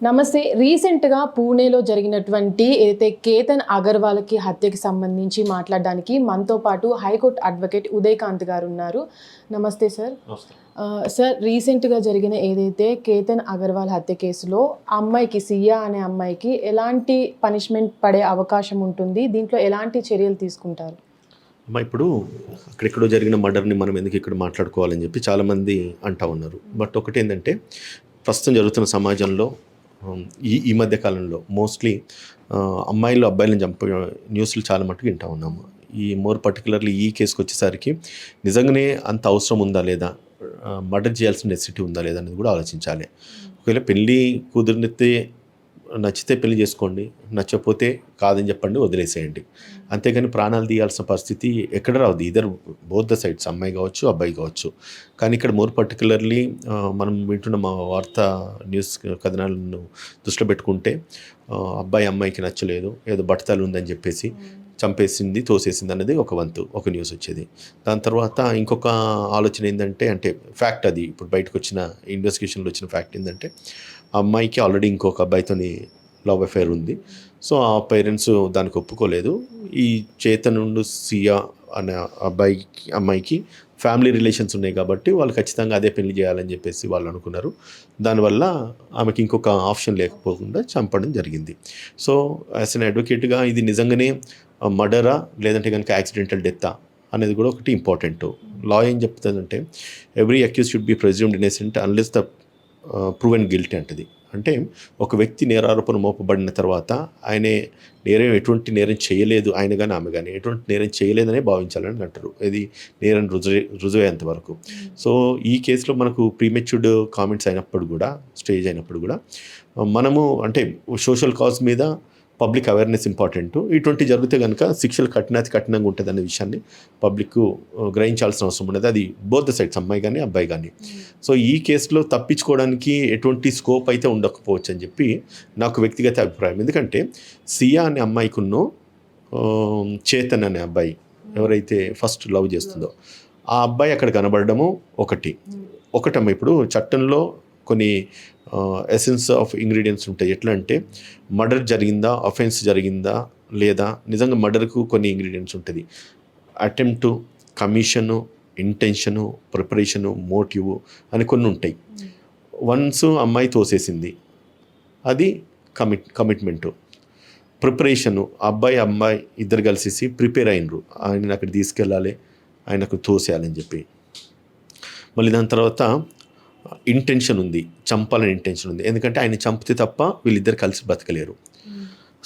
నమస్తే. రీసెంట్‌గా పూణేలో జరిగినటువంటి ఏదైతే కేతన్ అగర్వాల్‌కి హత్యకి సంబంధించి మాట్లాడడానికి మనతో పాటు హైకోర్టు అడ్వకేట్ ఉదయకాంత్ గారున్నారు. నమస్తే సార్. నమస్తే. సార్, రీసెంట్‌గా జరిగిన ఏదైతే కేతన్ అగర్వాల్ హత్య కేసులో అమ్మాయికి సియా అనే అమ్మాయికి ఎలాంటి పనిష్మెంట్ పడే అవకాశం ఉంటుంది? దీంట్లో ఎలాంటి చర్యలు తీసుకుంటారు? అమ్మ ఇప్పుడు అక్కడెక్కడో జరిగిన మర్డర్‌ని మనం ఎందుకు ఇక్కడ మాట్లాడుకోవాలని చెప్పి చాలామంది అంటా ఉన్నారు. బట్ ఒకటేందంటే ప్రస్తుతం జరుగుతున్న సమాజంలో ఈ మధ్య కాలంలో మోస్ట్లీ అమ్మాయిలు అబ్బాయిలను చంపే న్యూస్లు చాలా మట్టుకు వింటూ ఉన్నాము. ఈ మోర్ పర్టికులర్లీ ఈ కేసుకి వచ్చేసరికి నిజంగానే అంత అవసరం ఉందా లేదా, మర్డర్ చేయాల్సిన నెసిటీ ఉందా లేదా అనేది కూడా ఆలోచించాలి. ఒకవేళ పెళ్ళి కుదిరితే నచ్చితే పెళ్లి చేసుకోండి, నచ్చకపోతే కాదని చెప్పండి, వదిలేసేయండి. అంతేగాని ప్రాణాలు తీయాల్సిన పరిస్థితి ఎక్కడ రావద్దు. ఇద్దరు బోత్ ద సైడ్స్, అమ్మాయి కావచ్చు అబ్బాయి కావచ్చు. కానీ ఇక్కడ మోర్ పర్టికులర్లీ మనం వింటున్న మా వార్తా న్యూస్ కథనాలను దృష్టిలో పెట్టుకుంటే అబ్బాయి అమ్మాయికి నచ్చలేదు, ఏదో బట్టతలు ఉందని చెప్పేసి చంపేసింది, తోసేసింది అన్నది ఒక వంతు, ఒక న్యూస్ వచ్చేది. దాని తర్వాత ఇంకొక ఆలోచన ఏంటంటే, అంటే ఫ్యాక్ట్ అది ఇప్పుడు బయటకు వచ్చిన ఇన్వెస్టిగేషన్లో వచ్చిన ఫ్యాక్ట్ ఏంటంటే, ఆ అమ్మాయికి ఆల్రెడీ ఇంకొక అబ్బాయితోని లవ్ అఫేర్ ఉంది. సో ఆ పేరెంట్స్ దానికి ఒప్పుకోలేదు. ఈ చేతనుండు సియా అనే అమ్మాయికి ఫ్యామిలీ రిలేషన్స్ ఉన్నాయి కాబట్టి వాళ్ళు ఖచ్చితంగా అదే పెళ్లి చేయాలని చెప్పేసి వాళ్ళు అనుకున్నారు. దానివల్ల ఆమెకి ఇంకొక ఆప్షన్ లేకపోకుండా చంపడం జరిగింది. సో యాజ్ అన్ అడ్వకేట్గా ఇది నిజంగానే మర్డరా లేదంటే కనుక యాక్సిడెంటల్ డెత్తా అనేది కూడా ఒకటి ఇంపార్టెంట్. లా ఏం చెప్తుందంటే every accused should be presumed innocent unless the proven guilty అంటది. అంటే ఒక వ్యక్తి నేరారోపణ మోపబడిన తర్వాత ఆయనే ఎటువంటి నేరం చేయలేదు, ఆయన కానీ ఆమె కానీ ఎటువంటి నేరం చేయలేదనే భావించాలని అంటారు. ఇది నేరం రుజువయ్యేంత వరకు. సో ఈ కేసులో మనకు ప్రీమెచ్యూర్డ్ కామెంట్స్ అయినప్పుడు కూడా, స్టేజ్ అయినప్పుడు కూడా మనము అంటే సోషల్ కాజ్ మీద పబ్లిక్ అవేర్నెస్ ఇంపార్టెంట్. ఇటువంటి జరిగితే కనుక శిక్షలు కఠినంగా ఉంటుంది అనే విషయాన్ని పబ్లిక్ గ్రహించాల్సిన అవసరం ఉన్నది. అది బోత్ ద సైడ్స్, అమ్మాయి కానీ అబ్బాయి కానీ. సో ఈ కేసులో తప్పించుకోవడానికి ఎటువంటి స్కోప్ అయితే ఉండకపోవచ్చు అని చెప్పి నాకు వ్యక్తిగత అభిప్రాయం. ఎందుకంటే సియా అనే అమ్మాయికున్నో చేతన్ అనే అబ్బాయి ఎవరైతే ఫస్ట్ లవ్ చేస్తుందో ఆ అబ్బాయి అక్కడ కనబడడము ఒకటమ్మ. ఇప్పుడు చట్టంలో కొన్ని ఎసెన్స్ ఆఫ్ ఇంగ్రీడియంట్స్ ఉంటాయి. ఎట్లా అంటే మర్డర్ జరిగిందా, అఫెన్స్ జరిగిందా లేదా, నిజంగా మర్డర్కు కొన్ని ఇంగ్రీడియంట్స్ ఉంటుంది. Attempt, commission, intention, preparation, motive అని కొన్ని ఉంటాయి. వన్స్ అమ్మాయి తోసేసింది, అది కమిట్మెంటు. ప్రిపరేషను, అమ్మాయి ఇద్దరు కలిసేసి ప్రిపేర్ అయినరు, ఆయన అక్కడ తీసుకెళ్ళాలి, ఆయనకు తోసేయాలని చెప్పి. మళ్ళీ దాని తర్వాత ఇంటెన్షన్ ఉంది, చంపాలని ఇంటెన్షన్ ఉంది. ఎందుకంటే ఆయన చంపితే తప్ప వీళ్ళిద్దరు కలిసి బతకలేరు.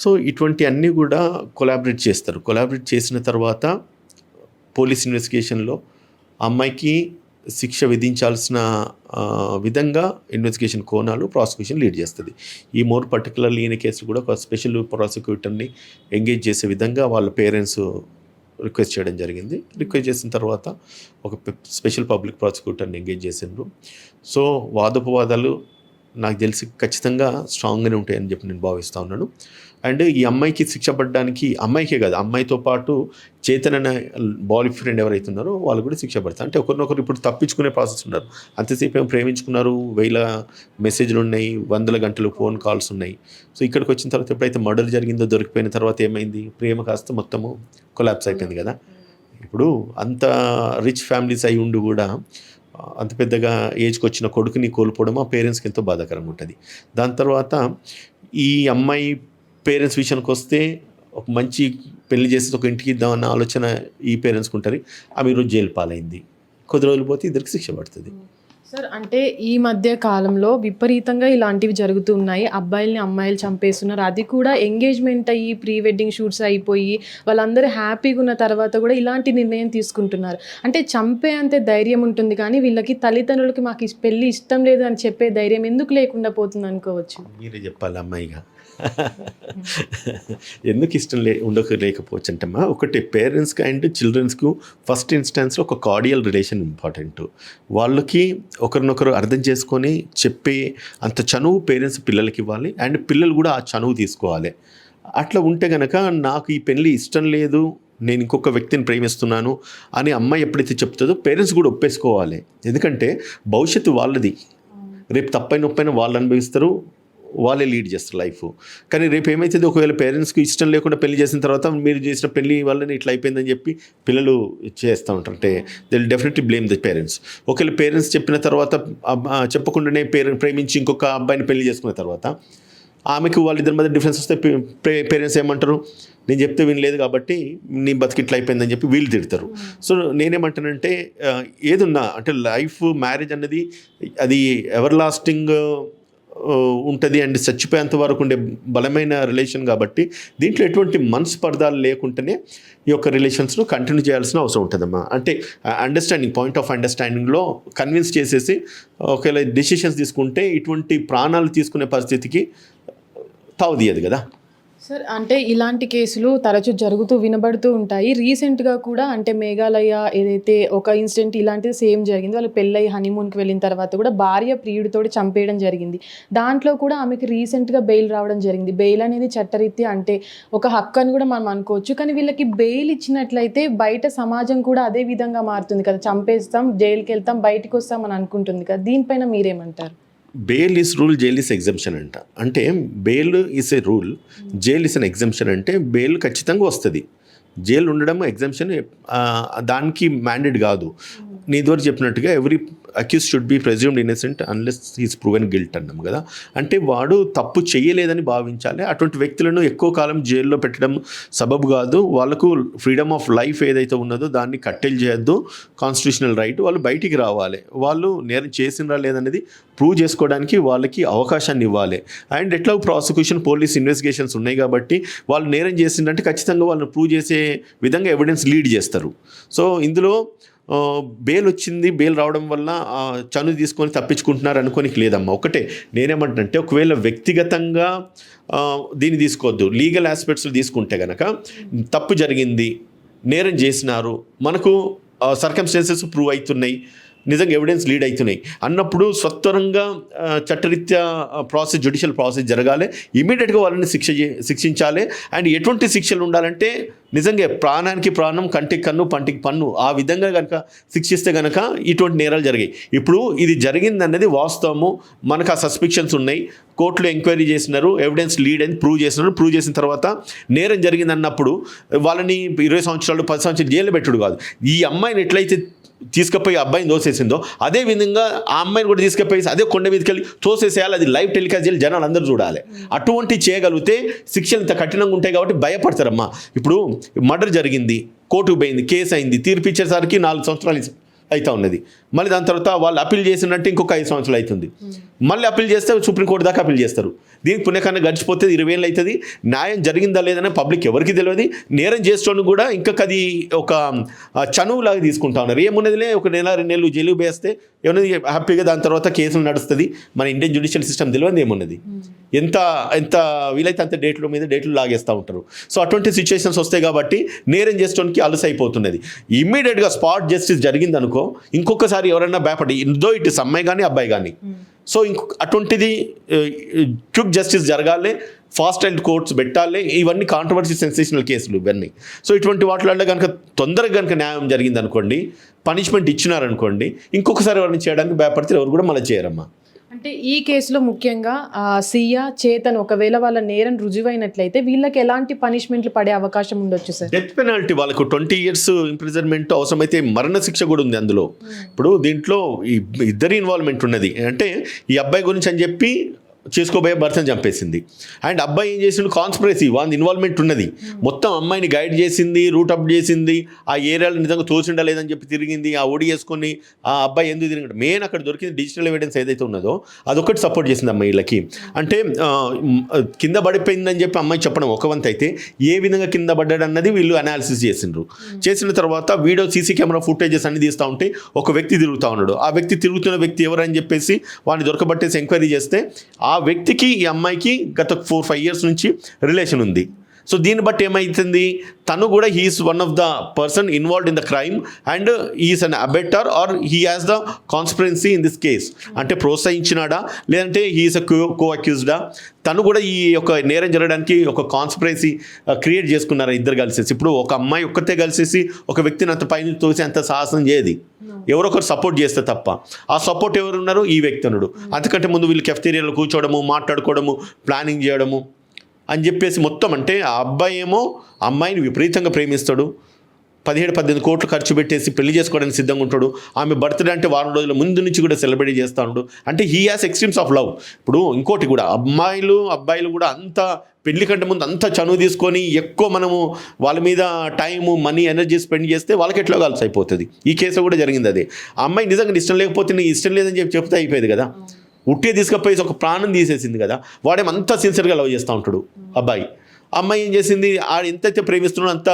సో ఇటువంటి అన్నీ కూడా కొలాబరేట్ చేస్తారు. కొలాబరేట్ చేసిన తర్వాత పోలీస్ ఇన్వెస్టిగేషన్లో అమ్మాయికి శిక్ష విధించాల్సిన విధంగా ఇన్వెస్టిగేషన్ కోణాలు ప్రాసిక్యూషన్ లీడ్ చేస్తుంది. ఈ మోర్ పర్టికులర్లీ ఈయన కేసు కూడా ఒక స్పెషల్ ప్రాసిక్యూటర్ని ఎంగేజ్ చేసే విధంగా వాళ్ళ పేరెంట్స్ రిక్వెస్ట్ చేయడం జరిగింది. రిక్వెస్ట్ చేసిన తర్వాత ఒక స్పెషల్ పబ్లిక్ ప్రాసిక్యూటర్ని ఎంగేజ్ చేసిండ్రు. సో వాదోపవాదాలు నాకు తెలిసి ఖచ్చితంగా స్ట్రాంగ్గానే ఉంటాయని చెప్పి నేను భావిస్తూ ఉన్నాను. అండ్ ఈ అమ్మాయికి శిక్ష పడడానికి, అమ్మాయికే కాదు అమ్మాయితో పాటు చేతన్ అనే బాయ్ ఫ్రెండ్ ఎవరైతే ఉన్నారో వాళ్ళు కూడా శిక్ష పడతారు. అంటే ఒకరినొకరు ఇప్పుడు తప్పించుకునే ప్రాసెస్ ఉన్నారు. అంతసేపు ఏమో ప్రేమించుకున్నారు, 1000 మెసేజ్లు ఉన్నాయి, 100 గంటలు ఫోన్ కాల్స్ ఉన్నాయి. సో ఇక్కడికి వచ్చిన తర్వాత ఎప్పుడైతే మర్డర్ జరిగిందో, దొరికిపోయిన తర్వాత ఏమైంది, ప్రేమ కాస్త మొత్తము కొలాప్స్ అయిపోయింది కదా. ఇప్పుడు అంత రిచ్ ఫ్యామిలీస్ అయి ఉండి కూడా అంత పెద్దగా ఏజ్కి వచ్చిన కొడుకుని కోల్పోవడం ఆ పేరెంట్స్కి ఎంతో బాధాకరంగా ఉంటుంది. దాని తర్వాత ఈ అమ్మాయి పేరెంట్స్ విషయానికి వస్తే ఒక మంచి పెళ్లి చేసి ఒక ఇంటికి ఇద్దామన్న ఆలోచన ఈ పేరెంట్స్కి ఉంటుంది. ఆమె ఈరోజు జైలు పాలైంది. కొద్ది రోజులు పోతే ఇద్దరికి శిక్ష పడుతుంది. సార్, అంటే ఈ మధ్య కాలంలో విపరీతంగా ఇలాంటివి జరుగుతున్నాయి. అబ్బాయిల్ని అమ్మాయిలు చంపేస్తున్నారు. అది కూడా ఎంగేజ్మెంట్ అయ్యి ప్రీ వెడ్డింగ్ షూట్స్ అయిపోయి వాళ్ళందరూ హ్యాపీగా ఉన్న తర్వాత కూడా ఇలాంటి నిర్ణయం తీసుకుంటున్నారు. అంటే చంపే అంతే ధైర్యం ఉంటుంది కానీ వీళ్ళకి తల్లిదండ్రులకి మాకు ఈ పెళ్ళి ఇష్టం లేదు అని చెప్పే ధైర్యం ఎందుకు లేకుండా పోతుంది అనుకోవచ్చు. మీరే చెప్పాలి అమ్మాయిగా. ఎందుకు ఇష్టం లేకపోవచ్చు అంటమ్మా, ఒకటి పేరెంట్స్కి అండ్ చిల్డ్రన్స్కు ఫస్ట్ ఇన్స్టాన్స్లో ఒక కార్డియల్ రిలేషన్ ఇంపార్టెంట్. వాళ్ళకి ఒకరినొకరు అర్థం చేసుకొని చెప్పే అంత చనువు పేరెంట్స్ పిల్లలకి ఇవ్వాలి. అండ్ పిల్లలు కూడా ఆ చనువు తీసుకోవాలి. అట్లా ఉంటే కనుక నాకు ఈ పెళ్ళి ఇష్టం లేదు, నేను ఇంకొక వ్యక్తిని ప్రేమిస్తున్నాను అని అమ్మాయి ఎప్పుడైతే చెప్తుందో పేరెంట్స్ కూడా ఒప్పేసుకోవాలి. ఎందుకంటే భవిష్యత్తు వాళ్ళది. రేపు తప్పైన వాళ్ళు అనుభవిస్తారు, వాళ్ళే లీడ్ చేస్తారు లైఫ్. కానీ రేపు ఏమైతుంది, ఒకవేళ పేరెంట్స్కి ఇష్టం లేకుండా పెళ్లి చేసిన తర్వాత మీరు చేసిన పెళ్లి వల్లనే ఇట్లా అయిపోయిందని చెప్పి పిల్లలు చేస్తూ ఉంటారు. అంటే they will definitely blame the parents. ఒకవేళ పేరెంట్స్ చెప్పిన తర్వాత చెప్పకుండానే ప్రేమించి ఇంకొక అబ్బాయిని పెళ్లి చేసుకున్న తర్వాత ఆమెకు వాళ్ళిద్దరి మధ్య డిఫరెన్స్ వస్తే పేరెంట్స్ ఏమంటారు, నేను చెప్తే వినలేదు కాబట్టి నీ బతికి ఇట్లా అయిపోయిందని చెప్పి వీళ్ళు తిడతారు. సో నేనేమంటానంటే ఏదున్నా అంటే లైఫ్ మ్యారేజ్ అన్నది అది ఎవర్ లాస్టింగ్ ఉంటుంది అండ్ చచ్చిపోయేంత వరకు ఉండే బలమైన రిలేషన్ కాబట్టి దీంట్లో ఎటువంటి మనస్పర్ధాలు లేకుండానే ఈ యొక్క రిలేషన్స్ను కంటిన్యూ చేయాల్సిన అవసరం ఉంటుందమ్మా. అంటే పాయింట్ ఆఫ్ అండర్స్టాండింగ్లో కన్విన్స్ చేసేసి ఒకవేళ డెసిషన్స్ తీసుకుంటే ఇటువంటి ప్రాణాలు తీసుకునే పరిస్థితికి తావుదీయదు కదా సార్. అంటే ఇలాంటి కేసులు తరచూ జరుగుతూ వినబడుతూ ఉంటాయి. రీసెంట్గా కూడా అంటే మేఘాలయ ఏదైతే ఒక ఇన్సిడెంట్ ఇలాంటిది సేమ్ జరిగింది. వాళ్ళు పెళ్ళై హనీమూన్కి వెళ్ళిన తర్వాత కూడా భార్య ప్రియుడితోటి చంపేయడం జరిగింది. దాంట్లో కూడా ఆమెకి రీసెంట్గా బెయిల్ రావడం జరిగింది. బెయిల్ అనేది చట్టరీత్యా అంటే ఒక హక్కు అని కూడా మనం అనుకోవచ్చు. కానీ వీళ్ళకి బెయిల్ ఇచ్చినట్లయితే బయట సమాజం కూడా అదే విధంగా మారుతుంది కదా, చంపేస్తాం, జైలుకి వెళ్తాం, బయటకు వస్తాం అని అనుకుంటుంది కదా. దీనిపైన మీరేమంటారు? Bail is rule, jail is exemption అంట. అంటే bail is a rule, jail is an exemption. అంటే బెయిల్ ఖచ్చితంగా వస్తుంది, జైలు ఉండడం ఎగ్జంప్షన్ దానికి మ్యాండేట్ కాదు. నీ ద్వారా చెప్పినట్టుగా every accused should be presumed innocent unless he's proven guilt అన్నాం కదా. అంటే వాడు తప్పు చేయలేదని భావించాలి. అటువంటి వ్యక్తులను ఎక్కువ కాలం జైల్లో పెట్టడం సబబు కాదు. వాళ్ళకు ఫ్రీడమ్ ఆఫ్ లైఫ్ ఏదైతే ఉన్నదో దాన్ని కట్టెలు చేయొద్దు, కాన్స్టిట్యూషనల్ రైట్. వాళ్ళు బయటికి రావాలి, వాళ్ళు నేరం చేసినరా లేదనేది ప్రూవ్ చేసుకోవడానికి వాళ్ళకి అవకాశాన్ని ఇవ్వాలి. అండ్ ఎట్లా ప్రాసిక్యూషన్ పోలీస్ ఇన్వెస్టిగేషన్స్ ఉన్నాయి కాబట్టి వాళ్ళు నేరం చేసిందంటే ఖచ్చితంగా వాళ్ళని ప్రూవ్ చేసే విధంగా ఎవిడెన్స్ లీడ్ చేస్తారు. సో ఇందులో బెయిల్ వచ్చింది, బెయిల్ రావడం వల్ల చను తీసుకొని తప్పించుకుంటున్నారు అనుకోనికి లేదమ్మా. ఒకటే నేనేమంటే ఒకవేళ వ్యక్తిగతంగా దీన్ని తీసుకోవద్దు, లీగల్ ఆస్పెక్ట్స్ తీసుకుంటే కనుక తప్పు జరిగింది, నేరం చేసినారు, మనకు సర్కమ్స్టాన్సెస్ ప్రూవ్ అవుతున్నాయి, నిజంగా ఎవిడెన్స్ లీడ్ అవుతున్నాయి అన్నప్పుడు స్వతంత్రంగా చట్టరీత్యా జ్యుడిషియల్ ప్రాసెస్ జరగాలి. ఇమీడియట్గా వాళ్ళని శిక్షించాలి. అండ్ ఎటువంటి శిక్షలు ఉండాలంటే నిజంగా ప్రాణానికి ప్రాణం, కంటికి కన్ను, పంటికి పన్ను, ఆ విధంగా కనుక శిక్షిస్తే కనుక ఇటువంటి నేరాలు జరిగాయి. ఇప్పుడు ఇది జరిగిందన్నది వాస్తవము, మనకు ఆ సస్పెక్షన్స్ ఉన్నాయి, కోర్టులో ఎంక్వైరీ చేసినారు, ఎవిడెన్స్ లీడ్ అని ప్రూవ్ చేసినారు. ప్రూవ్ చేసిన తర్వాత నేరం జరిగిందన్నప్పుడు వాళ్ళని 20 సంవత్సరాలు 10 సంవత్సరాలు జైలు పెట్టుడు కాదు. ఈ అమ్మాయిని ఎట్లయితే తీసుకుపోయి అబ్బాయిని తోసేసిందో అదే విధంగా ఆ అమ్మాయిని కూడా తీసుకుపోయి అదే కొండ మీదకి వెళ్ళి తోసేసేయాలి. అది లైవ్ టెలికాస్ట్ చేయాలి, జనాలు అందరూ చూడాలి. అటువంటి చేయగలిగితే శిక్షలు ఇంత కఠినంగా ఉంటాయి కాబట్టి భయపడతారమ్మా. ఇప్పుడు మర్డర్ జరిగింది, కోర్టుకు పోయింది, కేసు అయింది, తీర్పు ఇచ్చేసరికి 4 సంవత్సరాలు అవుతా ఉన్నది. మళ్ళీ దాని తర్వాత వాళ్ళు అప్పీల్ చేసినట్టు ఇంకొక 5 సంవత్సరాలు అవుతుంది. మళ్ళీ అప్పీల్ చేస్తే సుప్రీంకోర్టు దాకా అప్పీల్ చేస్తారు. దీనికి పుణ్యకన్నా గడిచిపోతే 20 ఏళ్ళు అవుతుంది. న్యాయం జరిగిందా లేదని పబ్లిక్ ఎవరికి తెలియదు. నేరం చేసేటోని కూడా ఇంకా అది ఒక చనువులాగా తీసుకుంటా ఉన్నారు. ఏమున్నదిలే ఒక నెల 2 నెలలు జైలు వేస్తే ఏమన్నది హ్యాపీగా దాని తర్వాత కేసులు నడుస్తుంది. మన ఇండియన్ జ్యుడిషియల్ సిస్టమ్ తెలియదు ఏమున్నది. ఎంత వీలైతే అంత డేట్లు లాగేస్తూ ఉంటారు. సో అటువంటి సిచ్యువేషన్స్ వస్తాయి కాబట్టి నేరం చేసేటోనికి అలసి అయిపోతున్నది. ఇమ్మీడియట్గా స్పాట్ జస్టిస్ జరిగింది అనుకో, ఇంకొకసారి ఎవరైనా భయపడి ఇందో ఇటు అమ్మాయి కానీ అబ్బాయి కానీ. సో అటువంటిది క్విక్ జస్టిస్ జరగాలి, ఫాస్ట్ అండ్ కోర్ట్స్ పెట్టాలి. ఇవన్నీ కాంట్రవర్సీ సెన్సేషనల్ కేసులు ఇవన్నీ. సో ఇటువంటి వాటిలో కనుక తొందరగా కనుక న్యాయం జరిగింది అనుకోండి, పనిష్మెంట్ ఇచ్చినారనుకోండి, ఇంకొకసారి ఎవరిని చేయడానికి భయపడితే ఎవరు కూడా మళ్ళీ చేయరమ్మా. అంటే ఈ కేసులో ముఖ్యంగా సియా, చేతన్ ఒకవేళ వాళ్ళ నేరం రుజువైనట్లయితే వీళ్ళకి ఎలాంటి పనిష్మెంట్లు పడే అవకాశం ఉండొచ్చు సార్? డెత్ పెనాల్టీ, వాళ్ళకు 20 years ఇంప్రిజన్మెంట్, అవసరమైతే మరణ శిక్ష కూడా ఉంది అందులో. ఇప్పుడు దీంట్లో ఇద్దరి ఇన్వాల్వ్మెంట్ ఉన్నది. అంటే ఈ అబ్బాయి గురించి అని చెప్పి చేసుకోబోయే భర్తను చంపేసింది. అండ్ అబ్బాయి ఏం చేసిండు, కాన్స్పిరసీ, వాళ్ళ ఇన్వాల్వ్మెంట్ ఉన్నది. మొత్తం అమ్మాయిని గైడ్ చేసింది, రూట్ అప్ చేసింది, ఆ ఏరియాలో నిజంగా తోచిండా లేదని చెప్పి తిరిగింది, ఆ ఓడి చేసుకొని ఆ అబ్బాయి ఎందుకు తిరిగి మెయిన్ అక్కడ దొరికింది డిజిటల్ ఎవిడెన్స్ ఏదైతే ఉన్నదో అదొకటి సపోర్ట్ చేసింది అమ్మాయిలకి. అంటే కింద పడిపోయిందని చెప్పి అమ్మాయి చెప్పడం ఒక వంతు అయితే, ఏ విధంగా కింద పడ్డాడు అన్నది వీళ్ళు అనాలిసిస్ చేసిండ్రు. చేసిన తర్వాత వీడియో సీసీ కెమెరా ఫుటేజెస్ అన్ని తీస్తూ ఉంటే ఒక వ్యక్తి తిరుగుతూ ఉన్నాడు. ఆ వ్యక్తి తిరుగుతున్న వ్యక్తి ఎవరని చెప్పేసి వాడిని దొరకబట్టేసి ఎంక్వైరీ చేస్తే ఆ వ్యక్తికి ఈ అమ్మాయికి గత 4-5 years నుంచి రిలేషన్ ఉంది. సో దీన్ని బట్టి ఏమవుతుంది, తను కూడా he is one of the person involved in the crime and he is an abettor or he has the conspiracy in this case. అంటే ప్రోత్సహించినాడా లేదంటే హీఈస్ అ కో అక్యూజ్డా, తను కూడా ఈ యొక్క నేరం జరగడానికి ఒక కాన్స్పిరెన్సీ క్రియేట్ చేసుకున్నారు ఇద్దరు కలిసేసి. ఇప్పుడు ఒక అమ్మాయి ఒక్కతే కలిసేసి ఒక వ్యక్తిని అంత పైన తోసి అంత సాహసం చేయదు, ఎవరో ఒకరు సపోర్ట్ చేస్తే తప్ప. ఆ సపోర్ట్ ఎవరు ఉన్నారు, ఈ వ్యక్తి ఉన్నాడు. అంతకంటే ముందు వీళ్ళు కెఫ్టీరియాలో కూర్చోవడము, మాట్లాడుకోవడము, ప్లానింగ్ చేయడము అని చెప్పేసి మొత్తం. అంటే ఆ అబ్బాయి ఏమో అమ్మాయిని విపరీతంగా ప్రేమిస్తాడు, 17-18 కోట్లు ఖర్చు పెట్టేసి పెళ్లి చేసుకోవడానికి సిద్ధంగా ఉంటాడు. ఆమె బర్త్డే అంటే వారం రోజుల ముందు నుంచి కూడా సెలబ్రేట్ చేస్తూ ఉంటాడు. అంటే he has extremes of love. ఇప్పుడు ఇంకోటి కూడా అబ్బాయిలు కూడా అంత పెళ్లి కంటే ముందు అంత చనువు తీసుకొని ఎక్కువ మనము వాళ్ళ మీద టైము, మనీ, ఎనర్జీ స్పెండ్ చేస్తే వాళ్ళకి ఎట్లా కలిసి అయిపోతుంది. ఈ కేసు కూడా జరిగింది అదే. ఆ అమ్మాయి నిజంగా ఇష్టం లేకపోతే నీ ఇష్టం లేదని చెప్తే అయిపోయేది కదా. ఉట్టే తీసుకపోయి ఒక ప్రాణం తీసేసింది కదా. వాడేమంతా సిన్సియర్గా లవ్ చేస్తూ ఉంటాడు అబ్బాయి. అమ్మాయి ఏం చేసింది, ఎంతైతే ప్రేమిస్తున్నాడో అంత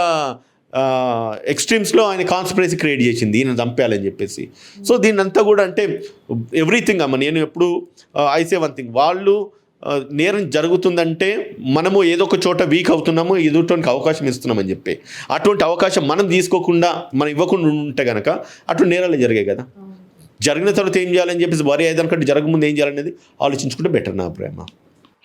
ఎక్స్ట్రీమ్స్లో ఆయన కాన్స్పిరసీ క్రియేట్ చేసింది ఈయన చంపేయాలని చెప్పేసి. సో దీన్నంతా కూడా అంటే ఎవ్రీథింగ్ అమ్మ, నేను ఎప్పుడు ఐసే వన్ థింగ్, వాళ్ళు నేరం జరుగుతుందంటే మనము ఏదో ఒక చోట వీక్ అవుతున్నాము, ఎదుటికి అవకాశం ఇస్తున్నామని చెప్పి. అటువంటి అవకాశం మనం తీసుకోకుండా, మనం ఇవ్వకుండా ఉంటే కనుక అటువంటి నేరాలు జరిగాయి కదా. జరిగిన తర్వాత ఏం చేయాలని చెప్పేసి వరి అయ్యేదానికంటే జరగముందు ఏం చేయాలనేది ఆలోచించుకుంటే బెటర్ నా ప్రేమ.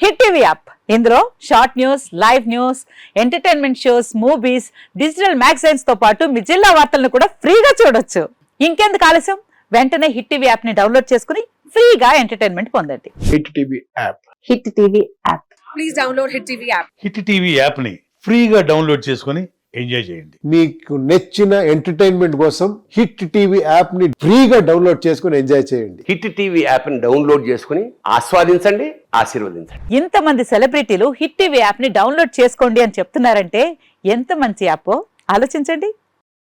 హిట్ టీవీ యాప్, ఇందులో short news, live news, entertainment shows, movies, digital magazines తో పాటు మీ జిల్లా వార్తలను కూడా ఫ్రీగా చూడొచ్చు. ఇంకెందుకు ఆలస్యం, వెంటనే హిట్ టీవీ యాప్ ని డౌన్లోడ్ చేసుకుని ఫ్రీగా ఎంటర్టైన్మెంట్ పొందండి. Hit TV app. Hit TV app. Please download hit TV app. Hit TV app ని ఫ్రీగా డౌన్లోడ్ చేసుకొని ఎంజాయ్ చేయండి. మీకు నచ్చిన ఎంటర్టైన్మెంట్ కోసం హిట్ టీవీ యాప్ ని ఫ్రీగా డౌన్లోడ్ చేసుకుని ఎంజాయ్ చేయండి. హిట్ టీవీ యాప్ ని డౌన్లోడ్ చేసుకుని ఆస్వాదించండి, ఆశీర్వదించండి. ఇంతమంది సెలబ్రిటీలు హిట్ టీవీ యాప్ ని డౌన్లోడ్ చేసుకోండి అని చెప్తున్నారంటే ఎంత మంచి యాప్ ఆలోచించండి.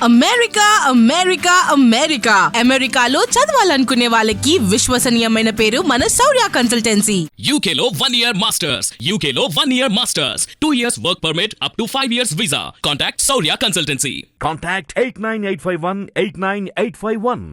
అమెరికా అమెరికా అమెరికా అమెరికాలో చదవాలనుకునే వాళ్ళకి విశ్వసనీయమైన పేరు మన శౌర్య కన్సల్టెన్సీ. UK లో 1 year masters. UK లో 1 year masters. 2 years work permit up to 5 years visa. Contact Saurya Consultancy. Contact 89851 89851.